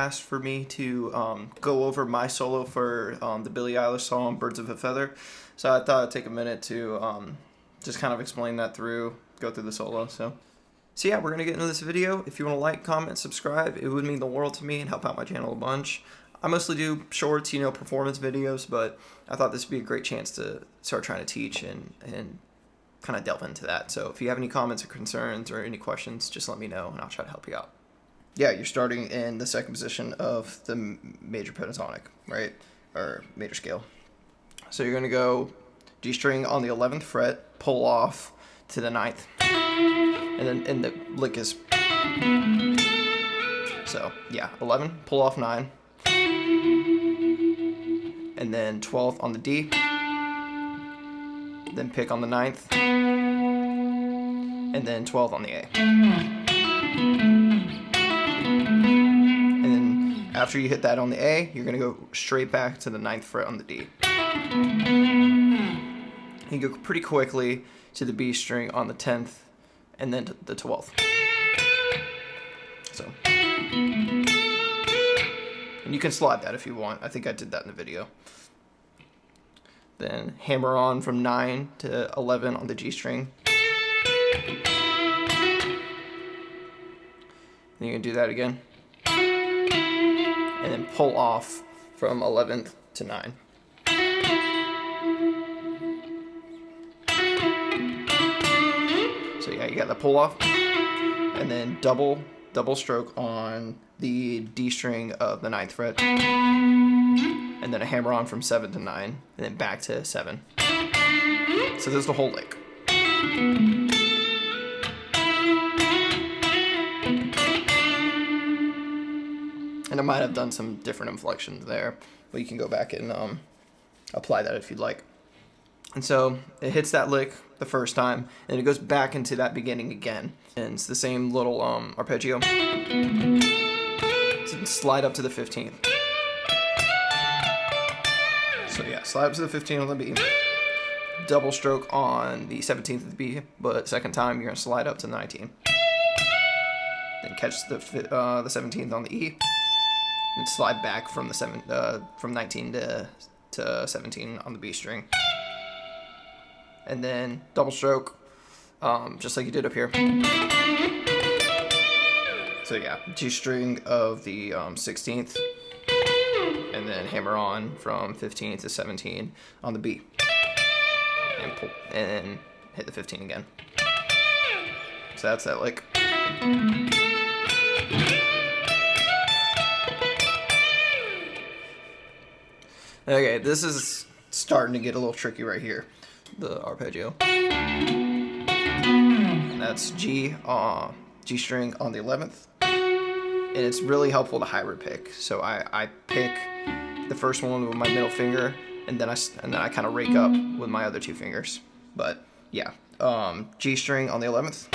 asked for me to go over my solo for the Billie Eilish song Birds of a Feather. So I thought I'd take a minute to just kind of explain that go through the solo. So yeah, we're going to get into this video. If you want to like, comment, subscribe, it would mean the world to me and help out my channel a bunch. I mostly do shorts, performance videos, but I thought this would be a great chance to start trying to teach and kind of delve into that. So if you have any comments or concerns or any questions, just let me know and I'll try to help you out. Yeah, you're starting in the second position of the major pentatonic, right? Or major scale. So you're going to go G string on the 11th fret, pull off to the 9th. And the lick is... So, yeah, 11, pull off 9. And then 12th on the D. Then pick on the 9th. And then 12th on the A. And then after you hit that on the A, you're going to go straight back to the 9th fret on the D. You go pretty quickly to the B string on the 10th and then to the 12th. So, and you can slide that if you want. I think I did that in the video. Then hammer on from 9 to 11 on the G string. Then you can do that again. And then pull off from 11th to 9. So yeah, you got the pull off. And then double stroke on the D string of the 9th fret. And then a hammer on from 7 to 9. And then back to 7. So there's the whole lick. And I might have done some different inflections there, but you can go back and apply that if you'd like. And so it hits that lick the first time, and it goes back into that beginning again. And it's the same little arpeggio. So slide up to the 15th. So yeah, slide up to the 15th on the B. Double stroke on the 17th of the B, but second time you're gonna slide up to the 19th. Then catch the 17th on the E. And slide back from the from 19 to 17 on the B string, and then double stroke, just like you did up here. So yeah, G string of the 16th, and then hammer on from 15 to 17 on the B, and pull, and then hit the 15 again. So that's that lick. Okay, this is starting to get a little tricky right here, the arpeggio. And that's G string on the 11th. And it's really helpful to hybrid pick. So I pick the first one with my middle finger, and then I kind of rake up with my other two fingers. But yeah, G string on the 11th,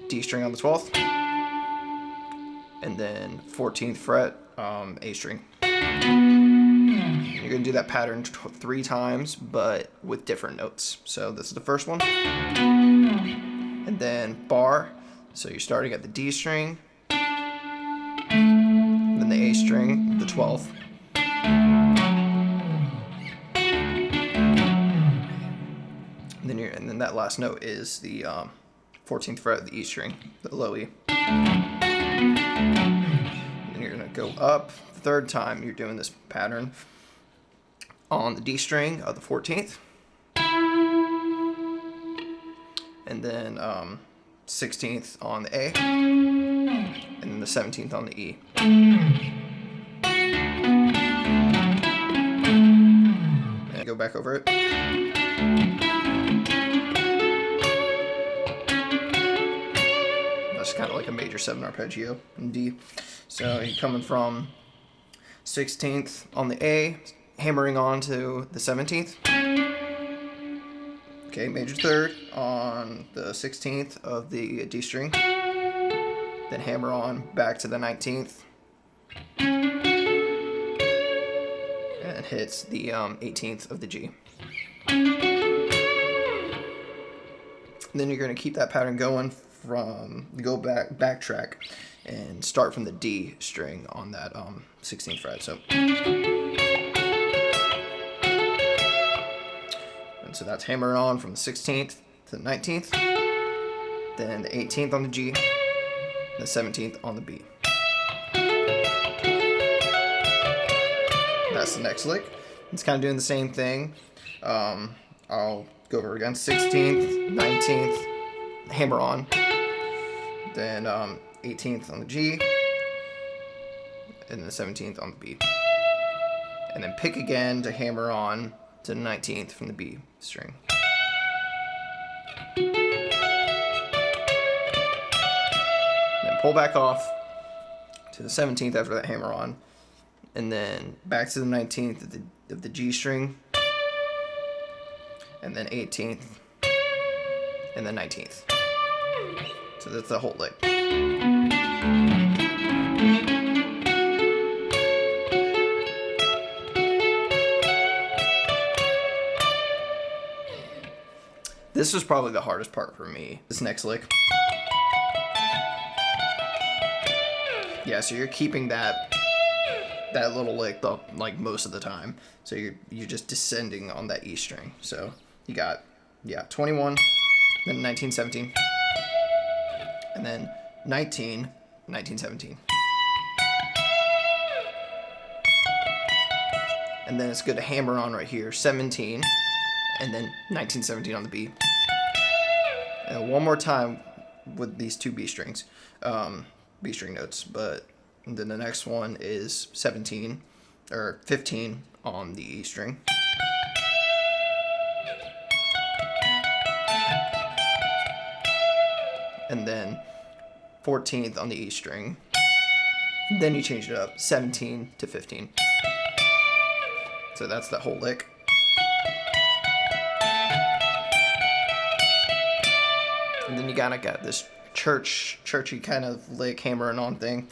D string on the 12th, and then 14th fret, A string. You're going to do that pattern 3 times, but with different notes. So this is the first one. And then bar. So you're starting at the D string, then the A string, the 12th. And then that last note is the 14th fret of the E string, the low E. And then you're going to go up. The third time you're doing this pattern on the D string of the 14th, and then 16th on the A, and then the 17th on the E. And go back over it. That's kind of like a major 7 arpeggio in D. So you're coming from 16th on the A, hammering on to the 17th. Okay, major 3rd on the 16th of the D string. Then hammer on back to the 19th. And hits the 18th of the G. And then you're going to keep that pattern going backtrack. and start from the D string on that 16th fret. So, and so that's hammering on from the 16th to the 19th, then the 18th on the G, the 17th on the B. That's the next lick. It's kind of doing the same thing. I'll go over again. 16th, 19th, hammer on. Then 18th on the G, and then the 17th on the B. And then pick again to hammer on to the 19th from the B string. Then pull back off to the 17th after that hammer on, and then back to the 19th of the G string, and then 18th, and then 19th. So that's the whole lick. This was probably the hardest part for me, this next lick. Yeah, so you're keeping that little lick like most of the time. So you're just descending on that E string. So you got 21, then 19, 17, and then 19, 17. And then it's good to hammer on right here, 17, and then 19, 17 on the B. And one more time with these two B strings, B string notes, but then the next one is 17 or 15 on the E string. And then 14th on the E string. Then you change it up, 17 to 15. So that's that whole lick. And then you kind of got this churchy kind of lick hammering on thing.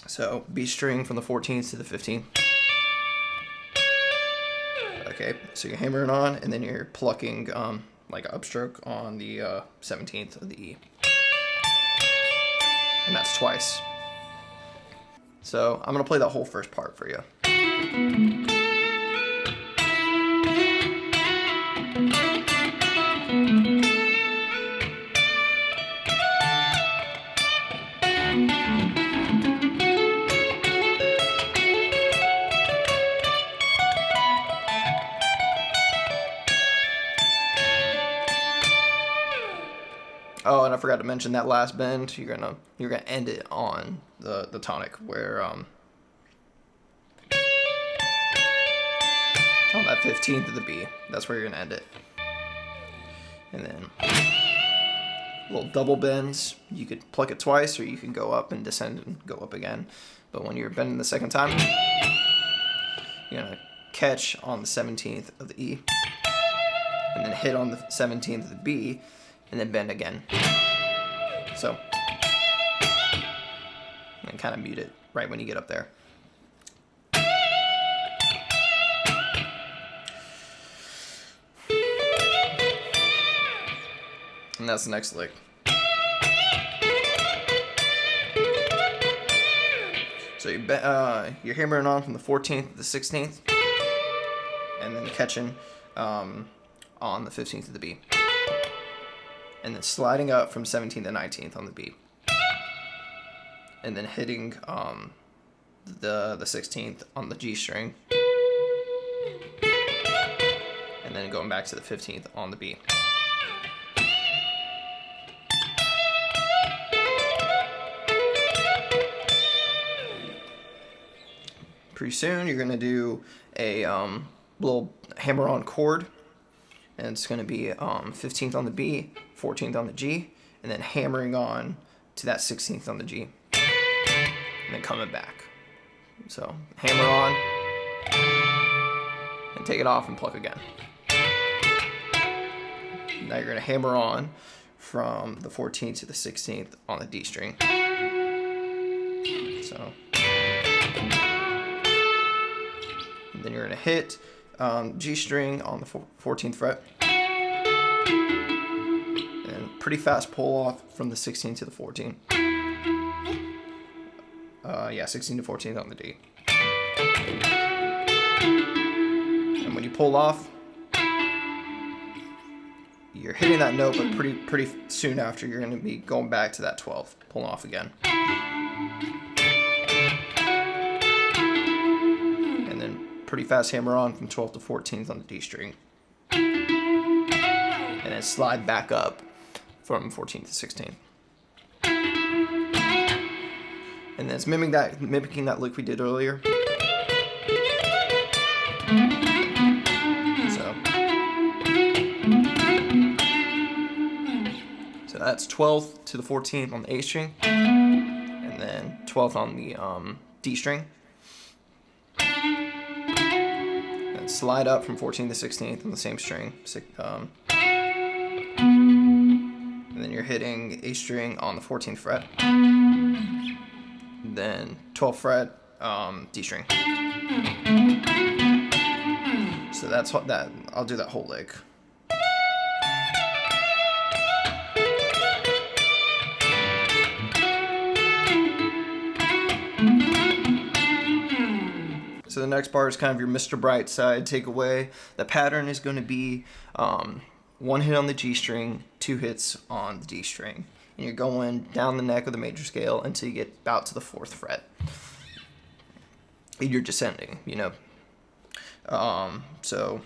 So B string from the 14th to the 15th. Okay, so you're hammering on, and then you're plucking like an upstroke on the 17th of the E. And that's twice. So I'm gonna play that whole first part for you. Oh, and I forgot to mention that last bend. You're gonna end it on the tonic where on that 15th of the B. That's where you're gonna end it. And then little double bends. You could pluck it twice, or you could go up and descend and go up again. But when you're bending the second time, you're gonna catch on the 17th of the E, and then hit on the 17th of the B, and then bend again. So, and kind of mute it right when you get up there. And that's the next lick. So you're hammering on from the 14th to the 16th, and then catching on the 15th of the B. And then sliding up from 17th to 19th on the B. And then hitting the 16th on the G string. And then going back to the 15th on the B. Pretty soon you're going to do a little hammer-on chord. And it's going to be 15th on the B, 14th on the G, and then hammering on to that 16th on the G, and then coming back. So hammer on, and take it off and pluck again. Now you're going to hammer on from the 14th to the 16th on the D string. So, and then you're going to hit G string on the 14th fret, and pretty fast pull off from the 16th to the 14th. Yeah, 16 to 14th on the D. And when you pull off, you're hitting that note, but pretty soon after, you're going to be going back to that 12th, pulling off again. And then pretty fast hammer on from 12th to 14th on the D string. And then slide back up from 14th to 16th. And then it's mimicking that lick we did earlier. So that's 12th to the 14th on the A string, and then 12th on the D string. And slide up from 14th to 16th on the same string. And then you're hitting A string on the 14th fret. Then 12th fret, D string. So that's what that. I'll do that whole lick. So the next bar is kind of your Mr. Brightside takeaway. The pattern is going to be one hit on the G string, 2 hits on the D string. And you're going down the neck of the major scale until you get about to the 4th fret. And you're descending, you know. So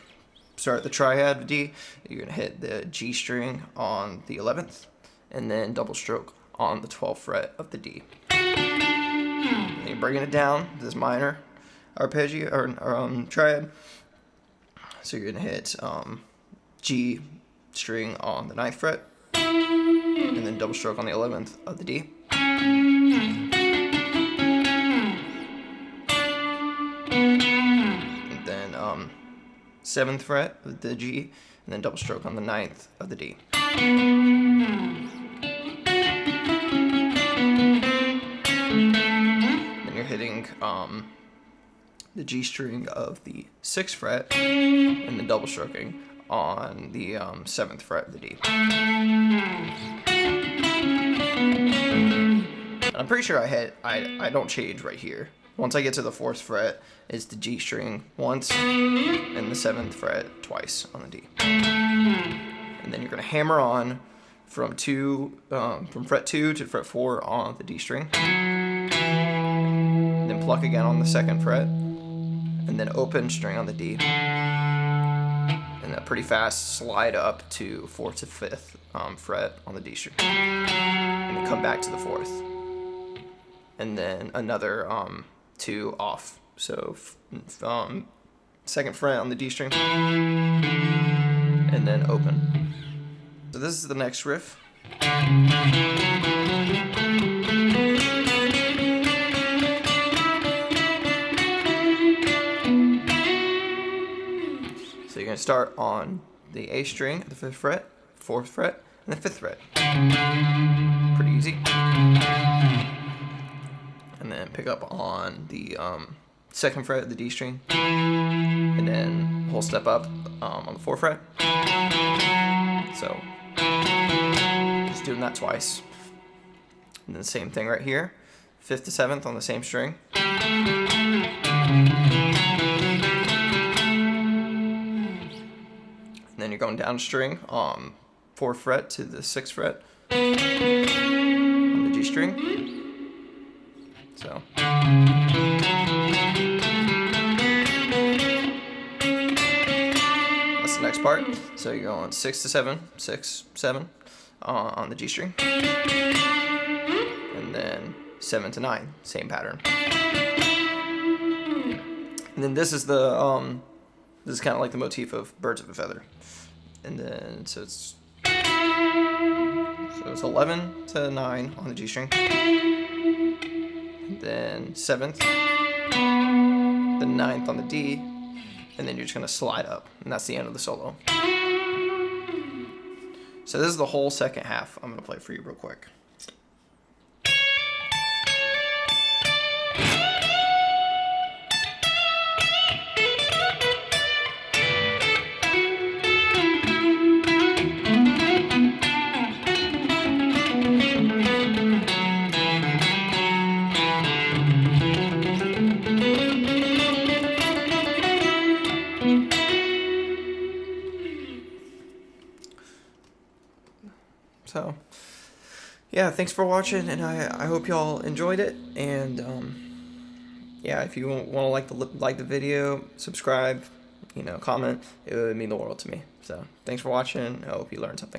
start the triad with D. You're going to hit the G string on the 11th, and then double stroke on the 12th fret of the D. And you're bringing it down, this minor arpeggio or triad. So you're gonna hit G string on the 9th fret, and then double stroke on the 11th of the D. And then 7th fret of the G, and then double stroke on the 9th of the D. Then you're hitting the G string of the 6th fret, and then double stroking on the 7th fret of the D. And I'm pretty sure I don't change right here. Once I get to the 4th fret, it's the G string once, and the 7th fret twice on the D. And then you're gonna hammer on from fret 2 to fret 4 on the D string. Then pluck again on the 2nd fret, and then open string on the D, and then pretty fast slide up to 4th to 5th fret on the D string, and then come back to the 4th, and then another 2 off. So 2nd fret on the D string, and then open. So this is the next riff. So you're going to start on the A string at the 5th fret, 4th fret, and the 5th fret. Pretty easy. And then pick up on the 2nd fret of the D string, and then whole step up on the 4th fret. So just doing that twice. And then the same thing right here, 5th to 7th on the same string. And then you're going down a string on 4th fret to the 6th fret on the G string. So that's the next part. So you're going 6 to 7, 6, 7 on the G string, and then 7 to 9, same pattern. And then this is kind of like the motif of Birds of a Feather. And then so it's 11 to 9 on the G string, and then 7th, the 9th on the D, and then you're just gonna slide up, and that's the end of the solo. So this is the whole second half. I'm gonna play for you real quick. yeah, thanks for watching, and I hope y'all enjoyed it. And yeah, if you want to like the video, subscribe, comment, it would mean the world to me. So thanks for watching. I hope you learned something.